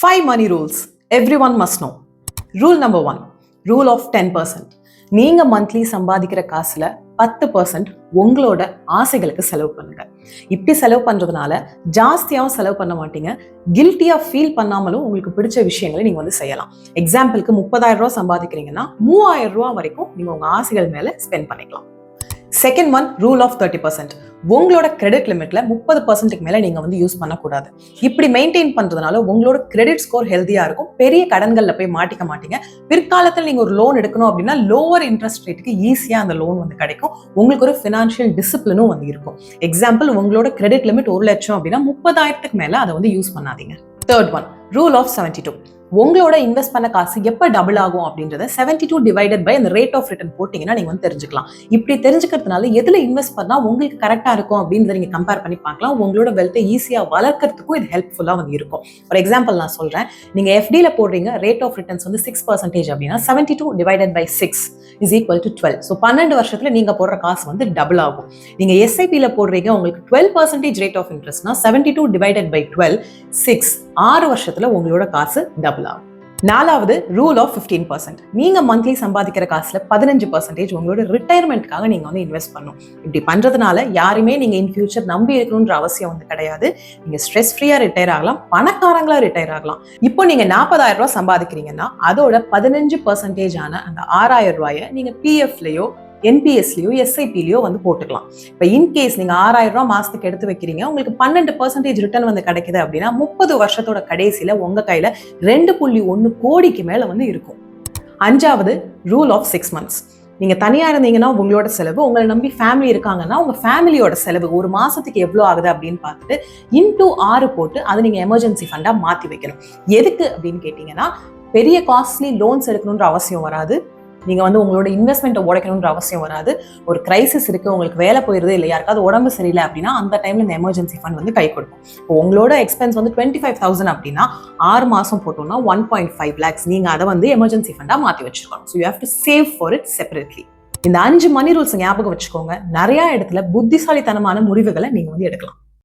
5 money rules everyone must know. Rule number 1, rule of 10%. நீங்க monthly சம்பாதிக்கிற காசுல 10% உங்களோட ஆசைகளுக்கு செலவு பண்ணுங்க. இப்படி செலவு பண்றதுனால ஜாஸ்தியாவும் செலவு பண்ண மாட்டீங்க, கில்ட்டியா ஃபீல் பண்ணாமலும் உங்களுக்கு பிடிச்ச விஷயங்களை நீங்க வந்து செய்யலாம். எக்ஸாம்பிளுக்கு 30,000 ரூபாய் சம்பாதிக்கிறீங்கன்னா 3,000 ரூபாய் வரைக்கும் நீங்க உங்க ஆசைகள் மேல ஸ்பெண்ட் பண்ணிக்கலாம். Second one, rule of 30%. உங்களோட கிரெடிட் லிமிட்ல 30%க்கு மேல நீங்க வந்து யூஸ் பண்ணக்கூடாது. இப்படி மெயின்டைன் பண்றதுனால உங்களோட கிரெடிட் ஸ்கோர் ஹெல்தியா இருக்கும், பெரிய கடன்கள்ல போய் மாட்டிக்க மாட்டீங்க. பிற்காலத்தில் நீங்க ஒரு லோன் எடுக்கணும் அப்படின்னா லோவர் இன்ட்ரெஸ்ட் ரேட்டுக்கு ஈஸியா அந்த லோன் வந்து கிடைக்கும். உங்களுக்கு ஒரு ஃபினான்ஷியல் டிசிப்ளினும் வந்து இருக்கும். எக்ஸாம்பிள், உங்களோட கிரெடிட் லிமிட் 1 லட்சம் அப்படின்னா 30,000க்கு மேல அதை வந்து யூஸ் பண்ணாதீங்க. Third one, rule of 72. உங்களோட இன்வெஸ்ட் பண்ண காசு எப்ப டபுள் ஆகும் அப்படின்றத 72 டிவைடட் பை அந்த ரேட் ஆஃப் ரிட்டர்ன் போட்டீங்கன்னா நீங்க வந்து தெரிஞ்சுக்கலாம். இப்படி தெரிஞ்சுக்கிறதுனால எதுல இன்வெஸ்ட் பண்ணா உங்களுக்கு கரெக்டா இருக்கும் அப்படின்றத நீங்க கம்பேர் பண்ணி பார்க்கலாம். உங்களோட வெல்த்தை ஈஸியா வளர்க்கறதுக்கும் இது ஹெல்ப்ஃபுல்லா வந்து இருக்கும். ஒரு எக்ஸாம்பிள் நான் சொல்றேன். நீங்க எஃப்டில போடுறீங்க, ரேட் ஆஃப் ரிட்டர்ன்ஸ் வந்து 6% அப்படின்னா 72 divided by 6 is equal to 12. So 12 வருஷத்துல நீங்க போடுற காசு வந்து டபுள் ஆகும். நீங்க எஸ்ஐபில போடுறீங்க, உங்களுக்கு 12% ரேட் ஆஃப் இன்ட்ரெஸ்ட்னா 72 டிவைடட் பை 12 6 6 வருஷத்துல உங்களோட காசு டபுள் ஆகும். நாலாவது, ரூல் ஆஃப் 15%. நீங்க மந்த்லி சம்பாதிக்கிற காசுல 15% உங்களோட ரிட்டையர்மெண்ட்காக நீங்க வந்து இன்வெஸ்ட் பண்ணும். இப்படி பண்றதுனால யாருமே நீங்க இன் ஃபியூச்சர் நம்பி இருக்கணும்ன்ற அவசியம் வந்து கிடையாது. நீங்க ஸ்ட்ரெஸ் ஃப்ரீயா ரிட்டையர் ஆகலாம், பணக்காரங்களா ரிட்டையர் ஆகலாம். இப்போ நீங்க 40,000 ரூபாய் சம்பாதிக்கிறீங்கன்னா அதோட 15% அந்த 6,000 ரூபாயை நீங்க பிஎஃப்லயோ என்பிஎஸ்லயோ எஸ்ஐபிலயோ வந்து போட்டுக்கலாம். இப்போ இன்கேஸ் நீங்க 6,000 ரூபாய் மாசத்துக்கு எடுத்து வைக்கிறீங்க, உங்களுக்கு 12% ரிட்டர்ன் வந்து கிடைக்குது அப்படின்னா 30 வருஷத்தோட கடைசியில உங்க கையில 2.1 கோடிக்கு மேல வந்து இருக்கும். அஞ்சாவது, ரூல் ஆஃப் 6 months. நீங்க தனியா இருந்தீங்கன்னா உங்களோட செலவு, உங்களை நம்பி ஃபேமிலி இருக்காங்கன்னா உங்க ஃபேமிலியோட செலவு ஒரு மாசத்துக்கு எவ்வளவு ஆகுது அப்படின்னு பார்த்துட்டு இன்டூ 6 போட்டு அதை நீங்க எமர்ஜென்சி ஃபண்டா மாத்தி வைக்கணும். எதுக்கு அப்படின்னு கேட்டீங்கன்னா, பெரிய காஸ்ட்லி லோன்ஸ் எடுக்கணும்ன்ற அவசியம் வராது. நீங்க வந்து உங்களோட இன்வெஸ்ட்மெண்ட்டை உடைக்கணும்ன்ற அவசியம் வராது. ஒரு கிரைசிஸ் இருக்கு, உங்களுக்கு வேலை போயிருது, இல்லை யாருக்காவது உடம்பு சரியில்லை அப்படின்னா அந்த டைம்ல இந்த எமர்ஜென்சி ஃபண்ட் வந்து கை கொடுக்கும். இப்போ உங்களோட எக்ஸ்பென்ஸ் வந்து 25,000 அப்படின்னா 6 மாசம் போட்டோம்னா 1.5 lakhs நீங்க அதை வந்து எமர்ஜென்சி ஃபண்டா மாத்தி வச்சிருக்கணும். So you have to save for it separately. இந்த 5 மணி ரூல்ஸ் ஞாபகம் வச்சுக்கோங்க. நிறைய இடத்துல புத்திசாலித்தனமான முடிவுகளை நீங்க வந்து எடுக்கலாம்.